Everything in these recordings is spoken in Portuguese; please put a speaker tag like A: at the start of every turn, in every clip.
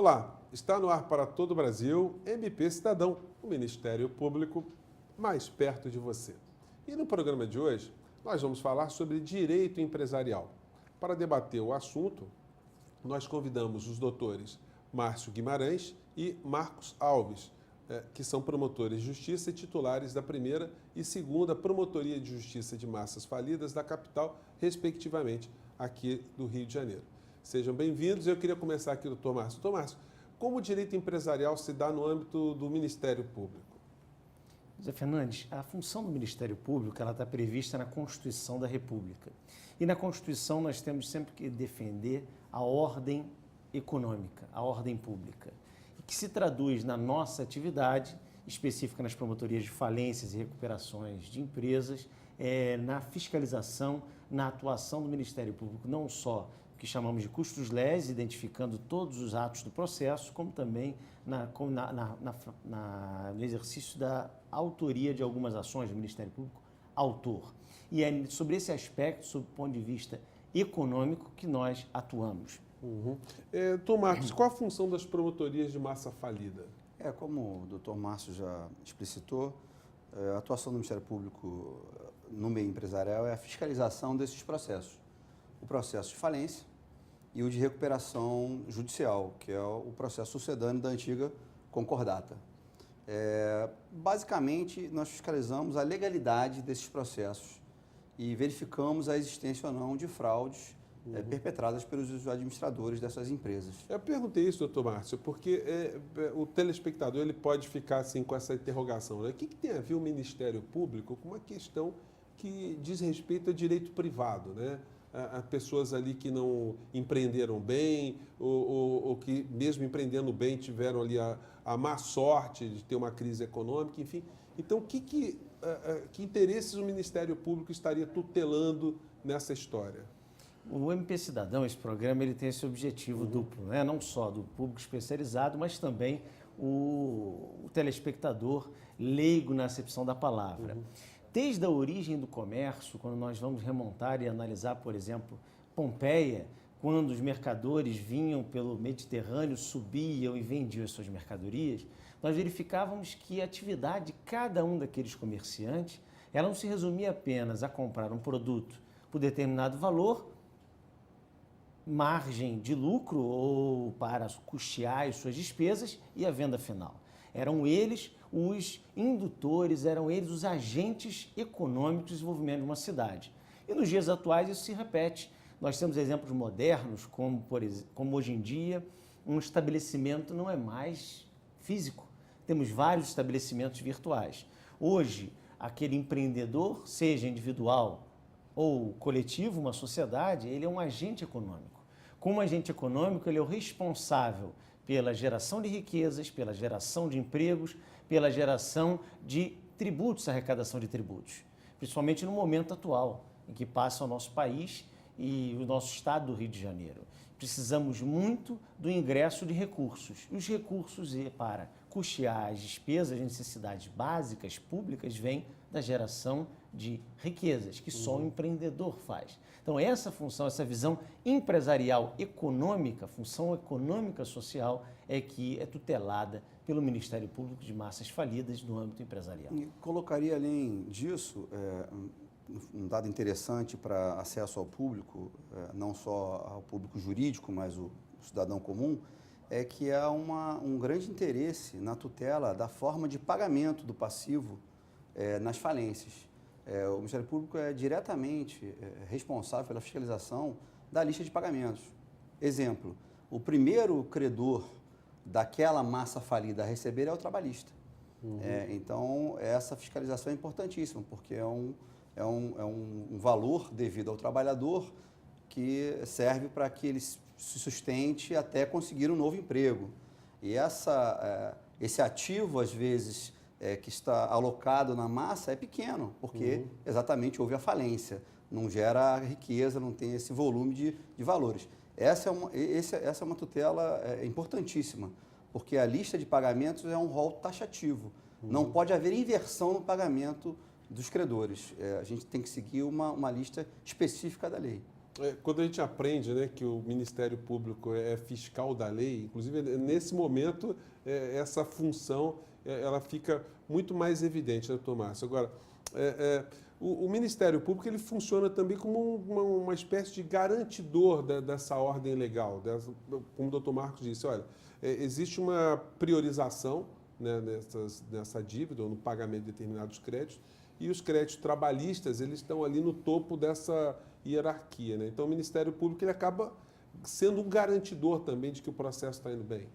A: Olá, está no ar para todo o Brasil, MP Cidadão, o Ministério Público mais perto de você. E no programa de hoje, nós vamos falar sobre direito empresarial. Para debater o assunto, nós convidamos os doutores Márcio Guimarães e Marcos Alves, que são promotores de justiça e titulares da primeira e segunda Promotoria de Justiça de Massas Falidas da capital, respectivamente, aqui do Rio de Janeiro. Sejam bem-vindos. Eu queria começar aqui, doutor Márcio. Doutor Márcio, como o direito empresarial se dá no âmbito do Ministério Público?
B: José Fernandes, a função do Ministério Público ela está prevista na Constituição da República. E na Constituição nós temos sempre que defender a ordem econômica, a ordem pública, que se traduz na nossa atividade específica nas promotorias de falências e recuperações de empresas, na fiscalização, na atuação do Ministério Público, não só o que chamamos de custos lés, identificando todos os atos do processo, como também no exercício da autoria de algumas ações do Ministério Público, autor. E é sobre esse aspecto, sob o ponto de vista econômico, que nós atuamos.
A: Doutor Marcos, qual a função das promotorias de massa falida?
C: Como o doutor Márcio já explicitou, a atuação do Ministério Público no meio empresarial é a fiscalização desses processos. O processo de falência e o de recuperação judicial, que é o processo sucedâneo da antiga concordata. Basicamente, nós fiscalizamos a legalidade desses processos e verificamos a existência ou não de fraudes perpetradas pelos administradores dessas empresas.
A: Eu perguntei isso, doutor Márcio, porque o telespectador ele pode ficar assim com essa interrogação, né? O que tem a ver o Ministério Público com uma questão que diz respeito a direito privado, né? A pessoas ali que não empreenderam bem ou que mesmo empreendendo bem tiveram ali a má sorte de ter uma crise econômica, enfim. Então, que interesses o Ministério Público estaria tutelando nessa história?
B: O MP Cidadão, esse programa, ele tem esse objetivo duplo, né? Não só do público especializado, mas também o telespectador leigo na acepção da palavra. Desde a origem do comércio, quando nós vamos remontar e analisar, por exemplo, Pompeia, quando os mercadores vinham pelo Mediterrâneo, subiam e vendiam as suas mercadorias, nós verificávamos que a atividade de cada um daqueles comerciantes, ela não se resumia apenas a comprar um produto por determinado valor, margem de lucro ou para custear as suas despesas e a venda final. Eram eles os indutores, eram eles os agentes econômicos de desenvolvimento de uma cidade. E nos dias atuais isso se repete. Nós temos exemplos modernos, como hoje em dia, um estabelecimento não é mais físico. Temos vários estabelecimentos virtuais. Hoje, aquele empreendedor, seja individual ou coletivo, uma sociedade, ele é um agente econômico. Como agente econômico, ele é o responsável pela geração de riquezas, pela geração de empregos, pela geração de tributos, arrecadação de tributos. Principalmente no momento atual, em que passa o nosso país e o nosso estado do Rio de Janeiro. Precisamos muito do ingresso de recursos. E os recursos para custear as despesas, as necessidades básicas, públicas, vêm da geração de riquezas, que só o empreendedor faz. Então, essa função, essa visão empresarial econômica, função econômica social, é que é tutelada pelo Ministério Público de Massas Falidas no âmbito empresarial.
C: E colocaria, além disso, um dado interessante para acesso ao público, não só ao público jurídico, mas o cidadão comum, é que há um grande interesse na tutela da forma de pagamento do passivo nas falências. O Ministério Público é diretamente responsável pela fiscalização da lista de pagamentos. Exemplo, o primeiro credor daquela massa falida a receber é o trabalhista. Então, essa fiscalização é importantíssima, porque é um valor devido ao trabalhador que serve para que ele se sustente até conseguir um novo emprego. E esse ativo, às vezes, que está alocado na massa é pequeno, porque exatamente houve a falência, não gera riqueza, não tem esse volume de valores. Essa é uma tutela importantíssima, porque a lista de pagamentos é um rol taxativo. Não pode haver inversão no pagamento dos credores. A gente tem que seguir uma lista específica da lei.
A: Quando a gente aprende, né, que o Ministério Público é fiscal da lei, inclusive nesse momento essa função ela fica muito mais evidente, né, doutor Márcio? Agora, o Ministério Público ele funciona também como uma espécie de garantidor dessa ordem legal. Como o doutor Marcos disse, olha, existe uma priorização, né, nessa dívida ou no pagamento de determinados créditos, e os créditos trabalhistas eles estão ali no topo dessa hierarquia, né? Então o Ministério Público ele acaba sendo um garantidor também de que o processo está indo bem.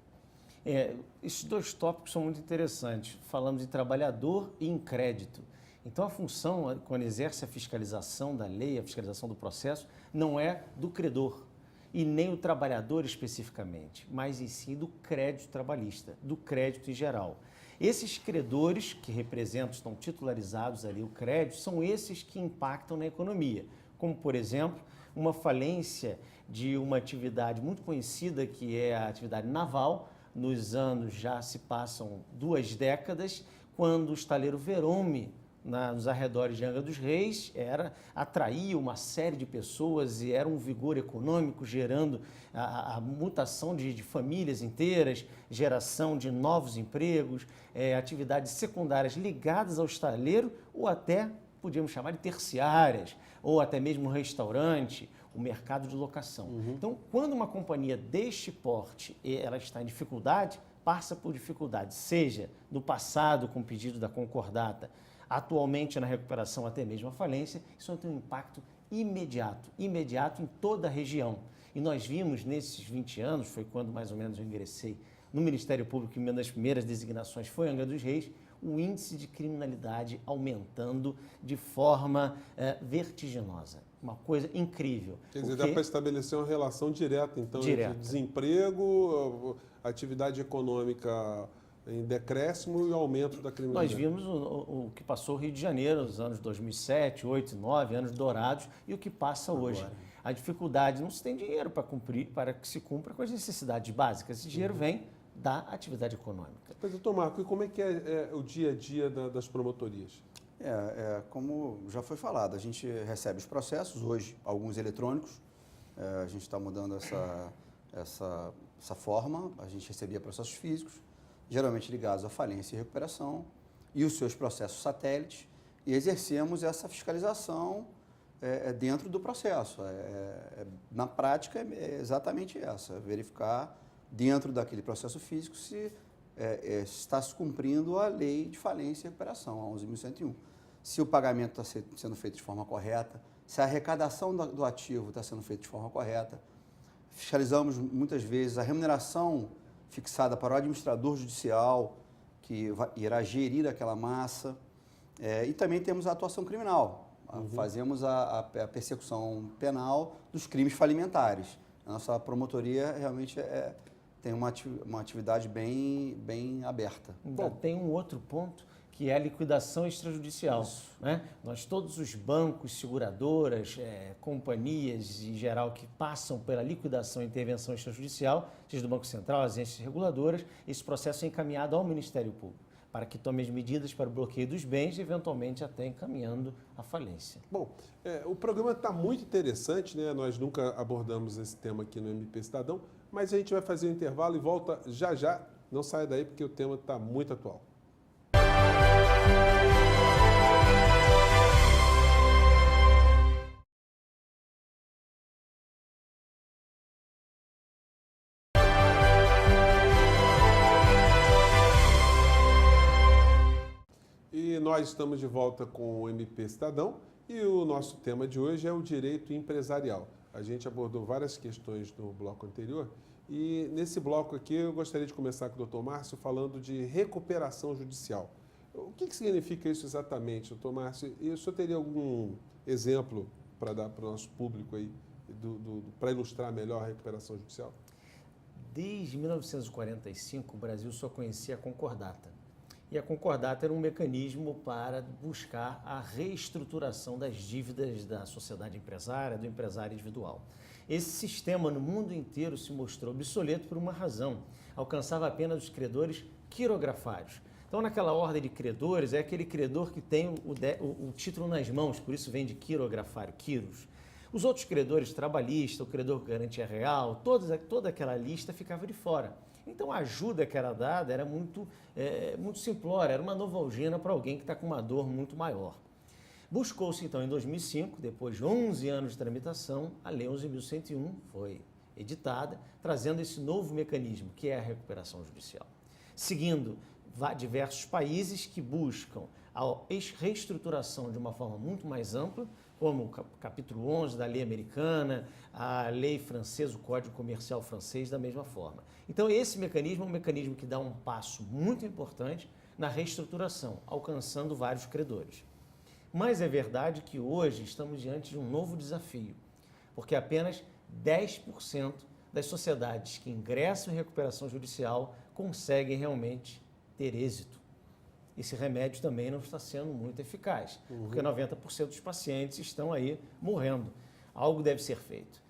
B: Esses dois tópicos são muito interessantes. Falamos de trabalhador e em crédito. Então a função, quando exerce a fiscalização da lei, a fiscalização do processo, não é do credor e nem o trabalhador especificamente, mas em si do crédito trabalhista, do crédito em geral. Esses credores que representam, estão titularizados ali o crédito, são esses que impactam na economia, como, por exemplo, uma falência de uma atividade muito conhecida, que é a atividade naval. Nos anos já se passam 2 décadas, quando o estaleiro Verome, nos arredores de Angra dos Reis, atraía uma série de pessoas e era um vigor econômico, gerando a mutação de famílias inteiras, geração de novos empregos, atividades secundárias ligadas ao estaleiro ou até, podíamos chamar de terciárias, ou até mesmo um restaurante, o mercado de locação. Então, quando uma companhia deste porte ela está em dificuldade, passa por dificuldade, seja no passado com o pedido da concordata, atualmente na recuperação até mesmo a falência, isso tem um impacto imediato em toda a região. E nós vimos nesses 20 anos, foi quando mais ou menos eu ingressei no Ministério Público, e uma das primeiras designações foi Angra dos Reis, o índice de criminalidade aumentando de forma vertiginosa. Uma coisa incrível.
A: Quer dizer, dá para estabelecer uma relação direta, então, entre desemprego, atividade econômica em decréscimo e aumento da criminalidade.
B: Nós vimos o que passou o Rio de Janeiro nos anos 2007, 2008, 2009, anos dourados, e o que passa hoje. A dificuldade, não se tem dinheiro para cumprir, para que se cumpra com as necessidades básicas. Esse dinheiro vem da atividade econômica.
A: Mas, doutor Marco, e como é que é o dia a dia das promotorias?
C: Como já foi falado, a gente recebe os processos, hoje alguns eletrônicos, a gente está mudando essa forma, a gente recebia processos físicos, geralmente ligados à falência e recuperação, e os seus processos satélites, e exercemos essa fiscalização dentro do processo. Na prática, é exatamente essa, verificar dentro daquele processo físico se está se cumprindo a lei de falência e recuperação, a 11.101. Se o pagamento está sendo feito de forma correta, se a arrecadação do ativo está sendo feita de forma correta. Fiscalizamos muitas vezes a remuneração fixada para o administrador judicial, que irá gerir aquela massa. E também temos a atuação criminal. Fazemos a persecução penal dos crimes falimentares. A nossa promotoria realmente tem uma atividade bem aberta.
B: Tem um outro ponto, que é a liquidação extrajudicial. Né? Nós, todos os bancos, seguradoras, companhias em geral que passam pela liquidação e intervenção extrajudicial, seja do Banco Central, as agências reguladoras, esse processo é encaminhado ao Ministério Público para que tome as medidas para o bloqueio dos bens e, eventualmente, até encaminhando a falência.
A: Bom, o programa está muito interessante, né? Nós nunca abordamos esse tema aqui no MP Cidadão, mas a gente vai fazer um intervalo e volta já já. Não saia daí porque o tema está muito atual. E nós estamos de volta com o MP Cidadão e o nosso tema de hoje é o direito empresarial. A gente abordou várias questões no bloco anterior e nesse bloco aqui eu gostaria de começar com o doutor Márcio falando de recuperação judicial. O que significa isso exatamente, doutor Márcio? E o senhor teria algum exemplo para dar para o nosso público aí, para ilustrar melhor a recuperação judicial?
B: Desde 1945, o Brasil só conhecia a concordata. E a concordata era um mecanismo para buscar a reestruturação das dívidas da sociedade empresária, do empresário individual. Esse sistema no mundo inteiro se mostrou obsoleto por uma razão. Alcançava apenas os credores quirografários. Então, naquela ordem de credores, é aquele credor que tem o título nas mãos, por isso vem de quirografário, quiros. Os outros credores, trabalhista, o credor com garantia real, toda aquela lista ficava de fora. Então a ajuda que era dada era muito simplória, era uma novalgina para alguém que está com uma dor muito maior. Buscou-se então em 2005, depois de 11 anos de tramitação, a Lei 11.101 foi editada, trazendo esse novo mecanismo, que é a recuperação judicial. Seguindo diversos países que buscam a reestruturação de uma forma muito mais ampla, como o capítulo 11 da lei americana, a lei francesa, o Código Comercial francês, da mesma forma. Então, esse mecanismo é um mecanismo que dá um passo muito importante na reestruturação, alcançando vários credores. Mas é verdade que hoje estamos diante de um novo desafio, porque apenas 10% das sociedades que ingressam em recuperação judicial conseguem realmente ter êxito. Esse remédio também não está sendo muito eficaz, porque 90% dos pacientes estão aí morrendo. Algo deve ser feito.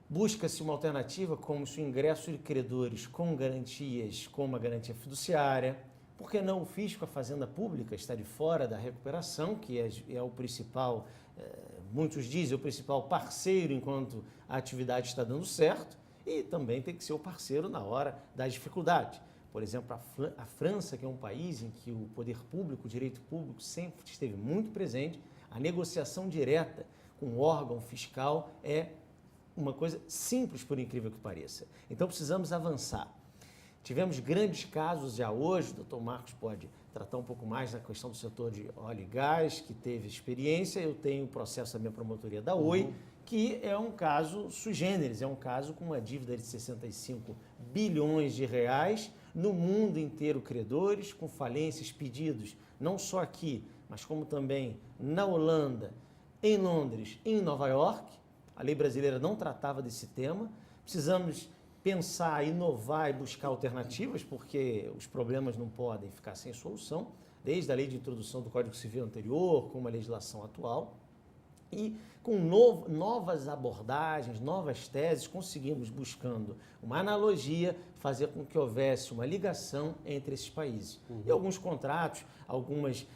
B: Busca-se uma alternativa como se o ingresso de credores com garantias, como a garantia fiduciária, porque não o fisco, a Fazenda Pública, está de fora da recuperação, que é o principal, muitos dizem, o principal parceiro enquanto a atividade está dando certo, e também tem que ser o parceiro na hora das dificuldades. Por exemplo, a França, que é um país em que o poder público, o direito público sempre esteve muito presente, a negociação direta com o órgão fiscal é uma coisa simples, por incrível que pareça. Então, precisamos avançar. Tivemos grandes casos já hoje, o doutor Marcos pode tratar um pouco mais da questão do setor de óleo e gás, que teve experiência. Eu tenho o processo da minha promotoria da Oi, que é um caso sui generis, é um caso com uma dívida de 65 bilhões de reais, no mundo inteiro credores, com falências, pedidos, não só aqui, mas como também na Holanda, em Londres e em Nova York. A lei brasileira não tratava desse tema. Precisamos pensar, inovar e buscar alternativas, porque os problemas não podem ficar sem solução, desde a lei de introdução do Código Civil anterior, como a legislação atual. E com novas abordagens, novas teses, conseguimos, buscando uma analogia, fazer com que houvesse uma ligação entre esses países. E alguns contratos, algumas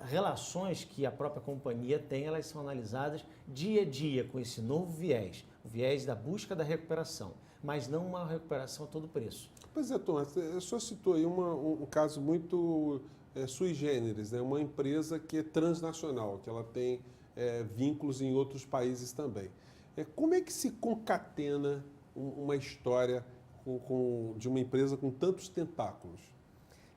B: relações que a própria companhia tem, elas são analisadas dia a dia com esse novo viés, o viés da busca da recuperação, mas não uma recuperação a todo preço.
A: Pois é, Tom, o senhor citou aí um caso muito sui generis, né? Uma empresa que é transnacional, que ela tem vínculos em outros países também. Como é que se concatena uma história de uma empresa com tantos tentáculos?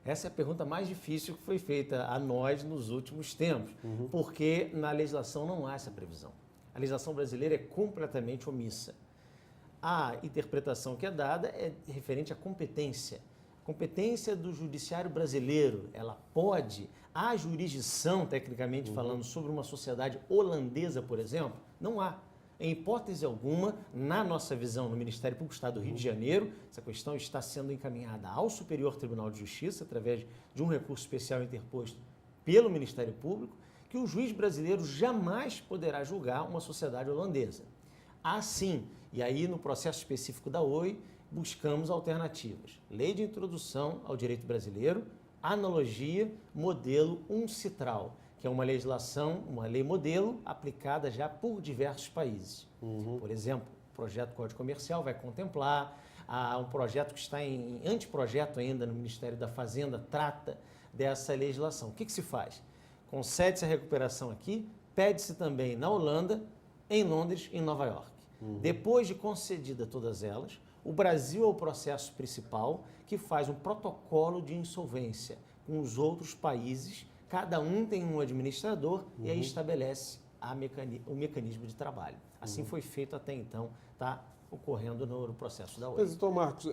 B: Essa é a pergunta mais difícil que foi feita a nós nos últimos tempos, porque na legislação não há essa previsão. A legislação brasileira é completamente omissa. A interpretação que é dada é referente à competência. Competência do judiciário brasileiro, ela pode, há jurisdição, tecnicamente falando, sobre uma sociedade holandesa, por exemplo? Não há. Em hipótese alguma, na nossa visão, no Ministério Público do Estado do Rio de Janeiro, essa questão está sendo encaminhada ao Superior Tribunal de Justiça, através de um recurso especial interposto pelo Ministério Público, que o juiz brasileiro jamais poderá julgar uma sociedade holandesa. Assim, e aí no processo específico da Oi, buscamos alternativas. Lei de introdução ao direito brasileiro, analogia, modelo uncitral, que é uma legislação, uma lei modelo aplicada já por diversos países. Por exemplo, o projeto Código Comercial vai contemplar, um projeto que está em anteprojeto ainda no Ministério da Fazenda, trata dessa legislação. O que se faz? Concede-se a recuperação aqui, pede-se também na Holanda, em Londres e em Nova York. Depois de concedida todas elas, o Brasil é o processo principal que faz um protocolo de insolvência com os outros países, cada um tem um administrador e aí estabelece o mecanismo de trabalho. Assim foi feito até então, está ocorrendo no processo da Oi.
A: Mas, então, Marcos,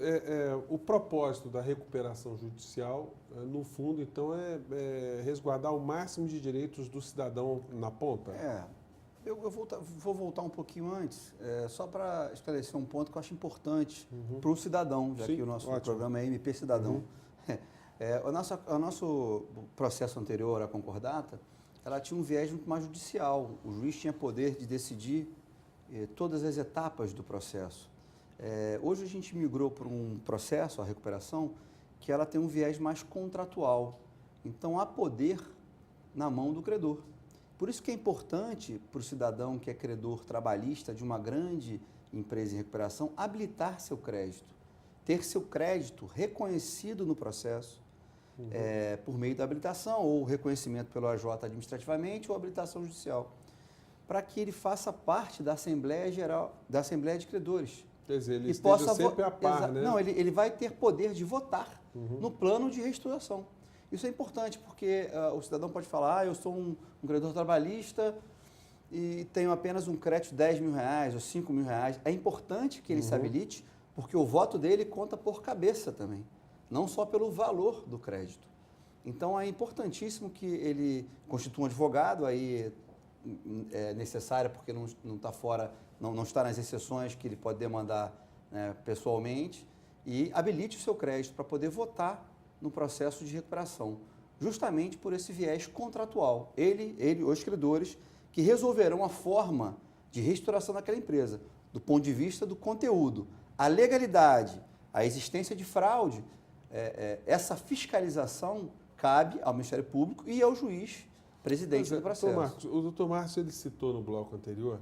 A: o propósito da recuperação judicial, no fundo, então, é resguardar o máximo de direitos do cidadão na ponta?
C: Eu vou voltar um pouquinho antes, só para esclarecer um ponto que eu acho importante para o cidadão, já que o nosso programa é MP Cidadão. O nosso processo anterior à concordata, ela tinha um viés muito mais judicial. O juiz tinha poder de decidir todas as etapas do processo. Hoje a gente migrou para um processo, a recuperação, que ela tem um viés mais contratual. Então há poder na mão do credor. Por isso que é importante para o cidadão que é credor trabalhista de uma grande empresa em recuperação habilitar seu crédito, ter seu crédito reconhecido no processo por meio da habilitação ou reconhecimento pelo AJ administrativamente ou habilitação judicial, para que ele faça parte da Assembleia Geral, da Assembleia de Credores.
A: Quer dizer, ele
C: E
A: esteja
C: possa
A: sempre a par, né?
C: Não, ele vai ter poder de votar no plano de reestruturação. Isso é importante porque o cidadão pode falar, eu sou um credor trabalhista e tenho apenas um crédito de 10 mil reais ou 5 mil reais. É importante que ele se habilite, porque o voto dele conta por cabeça também, não só pelo valor do crédito. Então, é importantíssimo que ele constitua um advogado, aí é necessário porque não está fora, não está nas exceções que ele pode demandar, né, pessoalmente, e habilite o seu crédito para poder votar no processo de recuperação, justamente por esse viés contratual. Os credores, que resolverão a forma de reestruturação daquela empresa, do ponto de vista do conteúdo, a legalidade, a existência de fraude, essa fiscalização cabe ao Ministério Público e ao juiz presidente do processo.
A: Marcos, o doutor Márcio ele citou no bloco anterior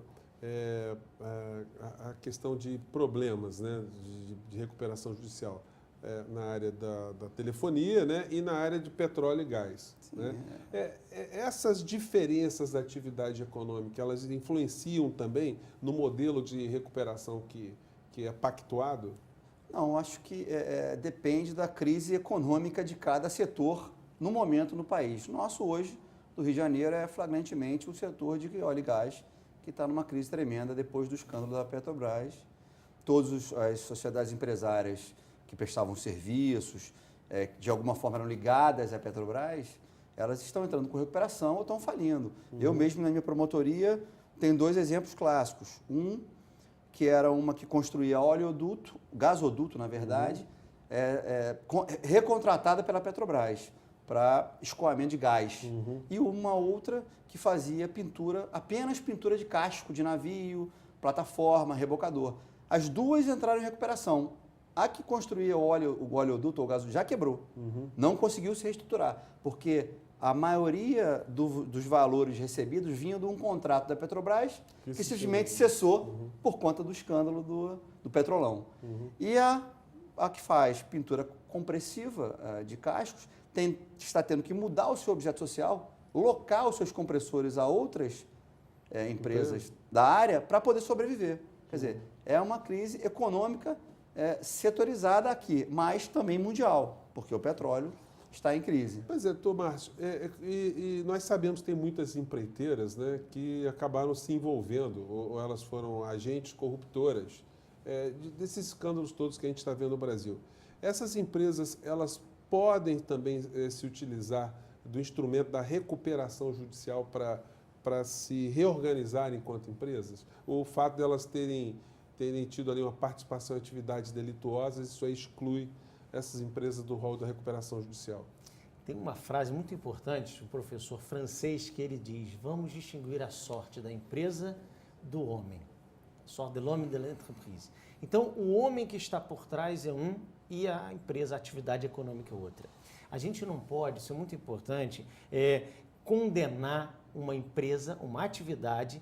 A: a questão de problemas, né, de recuperação judicial na área da telefonia, né, e na área de petróleo e gás. Sim, né? Essas diferenças da atividade econômica, elas influenciam também no modelo de recuperação que é pactuado?
C: Não, acho que depende da crise econômica de cada setor no momento no país. Nosso hoje, do Rio de Janeiro, é flagrantemente o setor de óleo e gás, que está numa crise tremenda depois do escândalo da Petrobras. Todas as sociedades empresárias que prestavam serviços, de alguma forma eram ligadas à Petrobras, elas estão entrando com recuperação ou estão falindo. Eu mesmo, na minha promotoria, tenho 2 exemplos clássicos. Um, que era uma que construía oleoduto, gasoduto, na verdade, recontratada pela Petrobras para escoamento de gás. E uma outra que fazia pintura, apenas pintura de casco de navio, plataforma, rebocador. As duas entraram em recuperação. A que construía o oleoduto ou o gasoduto já quebrou. Não conseguiu se reestruturar, porque a maioria dos valores recebidos vinham de um contrato da Petrobras que simplesmente cessou por conta do escândalo do Petrolão. E a que faz pintura compressiva de cascos está tendo que mudar o seu objeto social, locar os seus compressores a outras empresas da área para poder sobreviver. Quer dizer, é uma crise econômica setorizada aqui, mas também mundial, porque o petróleo está em crise.
A: Pois é, doutor Márcio, e nós sabemos que tem muitas empreiteiras, né, que acabaram se envolvendo, ou elas foram agentes corruptoras desses escândalos todos que a gente está vendo no Brasil. Essas empresas, elas podem também se utilizar do instrumento da recuperação judicial para se reorganizar enquanto empresas? O fato de elas terem tido ali uma participação em atividades delituosas, isso aí exclui essas empresas do rol da recuperação judicial?
B: Tem uma frase muito importante do professor francês que ele diz: vamos distinguir a sorte da empresa do homem. Sorte de l'homme de l'entreprise. Então, o homem que está por trás é um e a empresa, a atividade econômica é outra. A gente não pode, isso é muito importante, condenar uma empresa, uma atividade,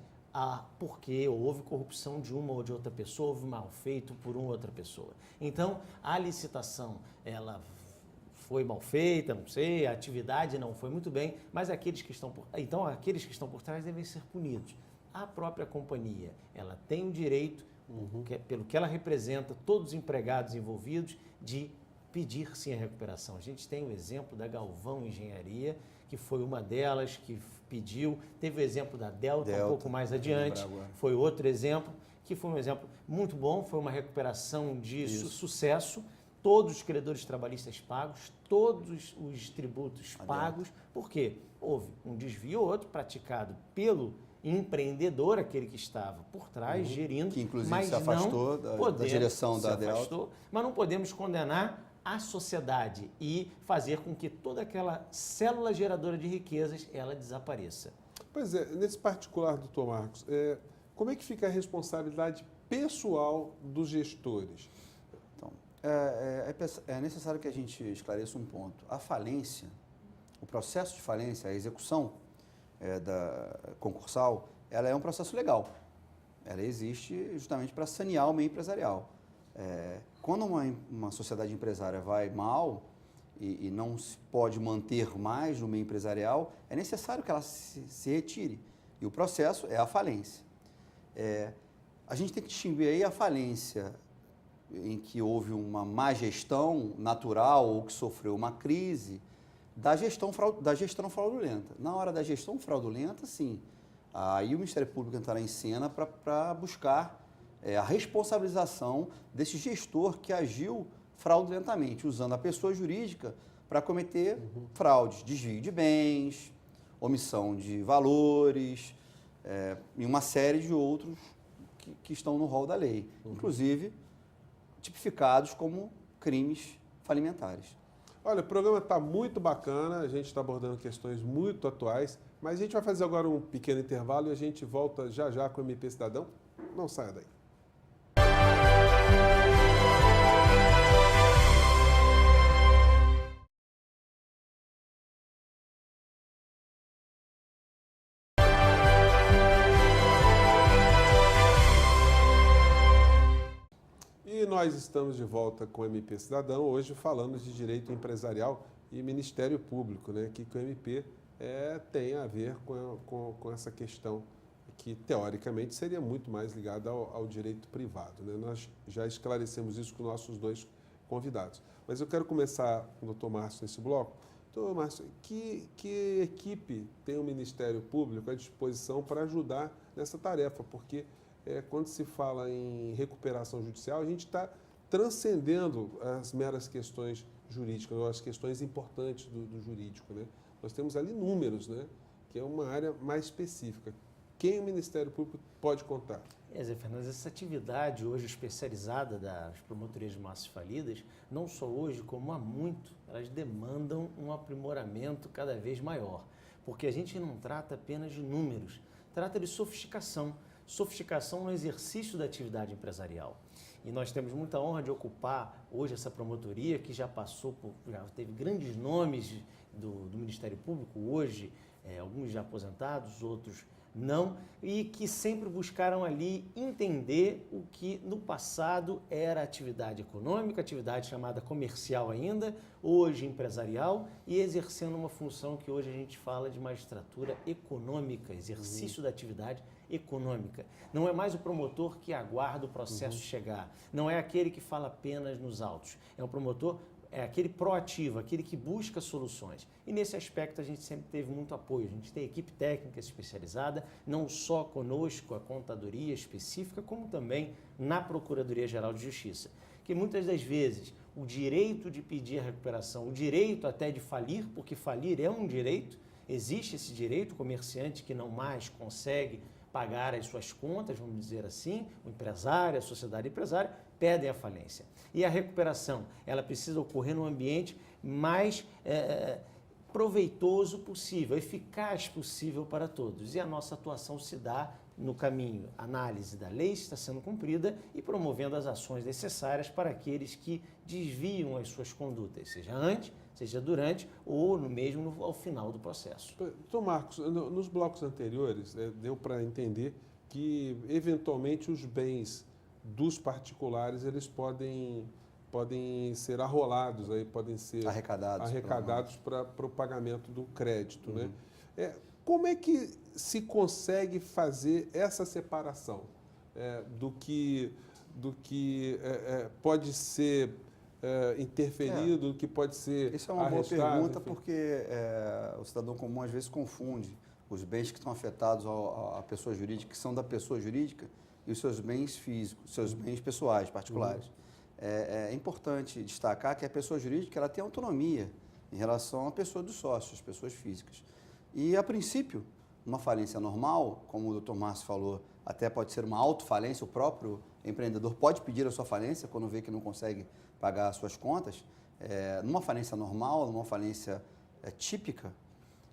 B: porque houve corrupção de uma ou de outra pessoa, houve mal feito por uma ou outra pessoa. Então, a licitação, ela foi mal feita, não sei, a atividade não foi muito bem, mas aqueles que estão por trás devem ser punidos. A própria companhia, ela tem o direito, pelo que ela representa, todos os empregados envolvidos, de pedir sim a recuperação. A gente tem o exemplo da Galvão Engenharia, que foi uma delas que pediu. Teve o exemplo da Delta um pouco mais adiante, foi outro exemplo, que foi um exemplo muito bom, foi uma recuperação de sucesso, todos os credores trabalhistas pagos, todos os tributos pagos. Por quê? Houve um desvio ou outro praticado pelo empreendedor, aquele que estava por trás, gerindo,
C: que inclusive
B: mas
C: se afastou da direção da Delta.
B: Mas não podemos condenar a sociedade e fazer com que toda aquela célula geradora de riquezas, ela desapareça.
A: Pois é, nesse particular, doutor Marcos, como é que fica a responsabilidade pessoal dos gestores?
C: Então, é necessário que a gente esclareça um ponto. A falência, o processo de falência, a execução, concursal, ela é um processo legal. Ela existe justamente para sanear o meio empresarial. Quando uma sociedade empresária vai mal e não se pode manter mais no meio empresarial, é necessário que ela se retire. E o processo é a falência. A gente tem que distinguir aí a falência em que houve uma má gestão natural ou que sofreu uma crise da gestão fraudulenta. Na hora da gestão fraudulenta, sim, aí o Ministério Público entrará em cena para buscar a responsabilização desse gestor que agiu fraudulentamente, usando a pessoa jurídica para cometer fraudes, desvio de bens, omissão de valores e uma série de outros que estão no rol da lei, inclusive tipificados como crimes falimentares.
A: Olha, o programa está muito bacana, a gente está abordando questões muito atuais, mas a gente vai fazer agora um pequeno intervalo e a gente volta já já com o MP Cidadão. Não saia daí. E nós estamos de volta com o MP Cidadão, hoje falando de direito empresarial e Ministério Público, né? Que o MP tem a ver com essa questão que, teoricamente, seria muito mais ligada ao direito privado, né? Nós já esclarecemos isso com nossos dois convidados. Mas eu quero começar com o doutor Márcio nesse bloco. Doutor Márcio, que equipe tem o Ministério Público à disposição para ajudar nessa tarefa? Porque quando se fala em recuperação judicial, a gente está transcendendo as meras questões jurídicas, ou as questões importantes do jurídico, né? Nós temos ali números, né? Que é uma área mais específica. Quem o Ministério Público pode contar?
B: Zé Fernandes, essa atividade hoje especializada das promotorias de massas falidas, não só hoje, como há muito, elas demandam um aprimoramento cada vez maior. Porque a gente não trata apenas de números, trata de sofisticação no exercício da atividade empresarial. E nós temos muita honra de ocupar hoje essa promotoria que já teve grandes nomes do Ministério Público hoje, alguns já aposentados, outros não, e que sempre buscaram ali entender o que no passado era atividade econômica, atividade chamada comercial ainda, hoje empresarial, e exercendo uma função que hoje a gente fala de magistratura econômica, exercício da atividade econômica. Não é mais o promotor que aguarda o processo chegar, não é aquele que fala apenas nos autos, é um promotor, é aquele proativo, aquele que busca soluções. E nesse aspecto a gente sempre teve muito apoio, a gente tem equipe técnica especializada, não só conosco, a contadoria específica, como também na Procuradoria-Geral de Justiça. Que muitas das vezes o direito de pedir a recuperação, o direito até de falir, porque falir é um direito, existe esse direito, o comerciante que não mais consegue pagar as suas contas, vamos dizer assim, o empresário, a sociedade empresária, pedem a falência. E a recuperação, ela precisa ocorrer num ambiente mais proveitoso possível, eficaz possível para todos. E a nossa atuação se dá no caminho, análise da lei está sendo cumprida e promovendo as ações necessárias para aqueles que desviam as suas condutas, seja antes, seja durante ou mesmo ao final do processo.
A: Doutor Marcos, nos blocos anteriores, deu para entender que, eventualmente, os bens dos particulares eles podem ser arrolados, aí, podem ser arrecadados para o pagamento do crédito. Né? Como é que se consegue fazer essa separação do que pode ser interferido, do que pode ser
C: Isso é uma boa
A: arrestado,
C: pergunta,
A: enfim.
C: porque o cidadão comum às vezes confunde os bens que estão afetados à pessoa jurídica, que são da pessoa jurídica, e os seus bens físicos, seus bens pessoais, particulares. É importante destacar que a pessoa jurídica ela tem autonomia em relação à pessoa dos sócios, pessoas físicas. E, a princípio, uma falência normal, como o doutor Márcio falou, até pode ser uma autofalência, o próprio empreendedor pode pedir a sua falência quando vê que não consegue pagar as suas contas. Numa falência normal, numa falência típica,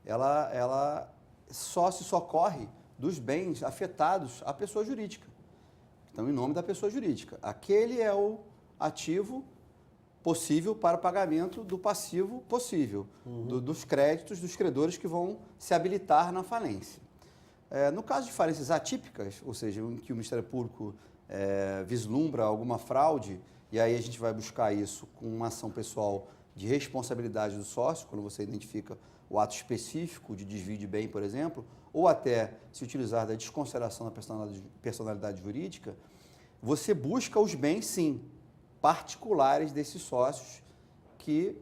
C: ela só se socorre dos bens afetados à pessoa jurídica. Então, em nome da pessoa jurídica. Aquele é o ativo possível para o pagamento do passivo possível, dos créditos dos credores que vão se habilitar na falência. No caso de falências atípicas, ou seja, em que o Ministério Público vislumbra alguma fraude, e aí a gente vai buscar isso com uma ação pessoal de responsabilidade do sócio, quando você identifica o ato específico de desvio de bem, por exemplo, ou até se utilizar da desconsideração da personalidade jurídica, você busca os bens, sim, particulares desses sócios que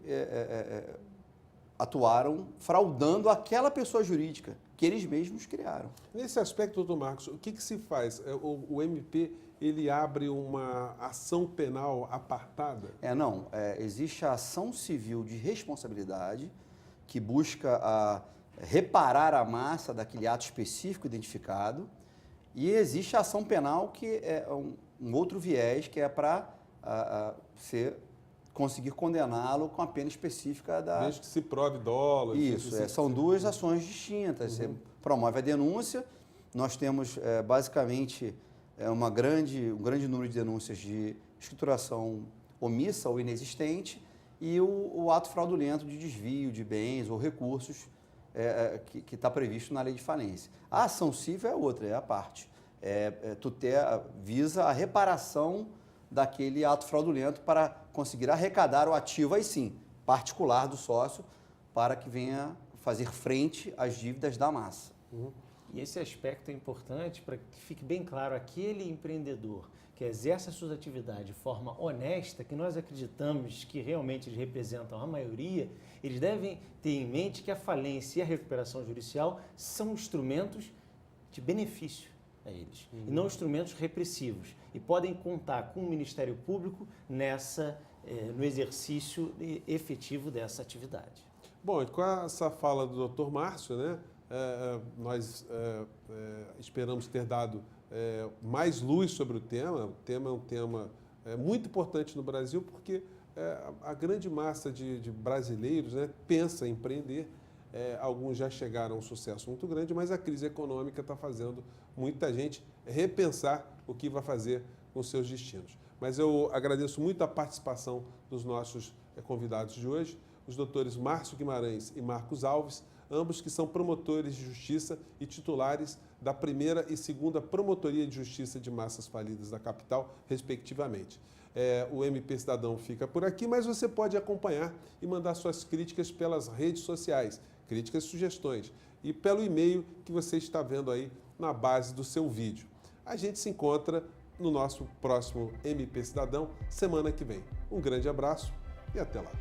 C: atuaram fraudando aquela pessoa jurídica que eles mesmos criaram.
A: Nesse aspecto, doutor Marcos, o que se faz? O MP, ele abre uma ação penal apartada?
C: Não. Existe a ação civil de responsabilidade que busca reparar a massa daquele ato específico identificado, e existe a ação penal que é um outro viés, que é para você conseguir condená-lo com a pena específica da...
A: Desde que se prove dolo.
C: Isso, são duas ações distintas. Você promove a denúncia, nós temos basicamente um grande número de denúncias de escrituração omissa ou inexistente e o ato fraudulento de desvio de bens ou recursos que está previsto na lei de falência. A ação civil é outra, é a parte. Visa a reparação daquele ato fraudulento para conseguir arrecadar o ativo, aí sim, particular do sócio, para que venha fazer frente às dívidas da massa.
B: E esse aspecto é importante para que fique bem claro, aquele empreendedor que exerce a sua atividade de forma honesta, que nós acreditamos que realmente eles representam a maioria, eles devem ter em mente que a falência e a recuperação judicial são instrumentos de benefício a eles, e não instrumentos repressivos, e podem contar com o Ministério Público no exercício efetivo dessa atividade.
A: Bom, e com essa fala do Dr. Márcio, né, nós esperamos ter dado mais luz sobre o tema. O tema é um tema muito importante no Brasil, porque a grande massa de brasileiros, né, pensa em empreender. Alguns já chegaram a um sucesso muito grande, mas a crise econômica está fazendo muita gente repensar o que vai fazer com seus destinos. Mas eu agradeço muito a participação dos nossos convidados de hoje, os doutores Márcio Guimarães e Marcos Alves, ambos que são promotores de justiça e titulares da primeira e segunda Promotoria de Justiça de Massas Falidas da capital, respectivamente. O MP Cidadão fica por aqui, mas você pode acompanhar e mandar suas críticas pelas redes sociais, críticas e sugestões, e pelo e-mail que você está vendo aí na base do seu vídeo. A gente se encontra no nosso próximo MP Cidadão semana que vem. Um grande abraço e até lá.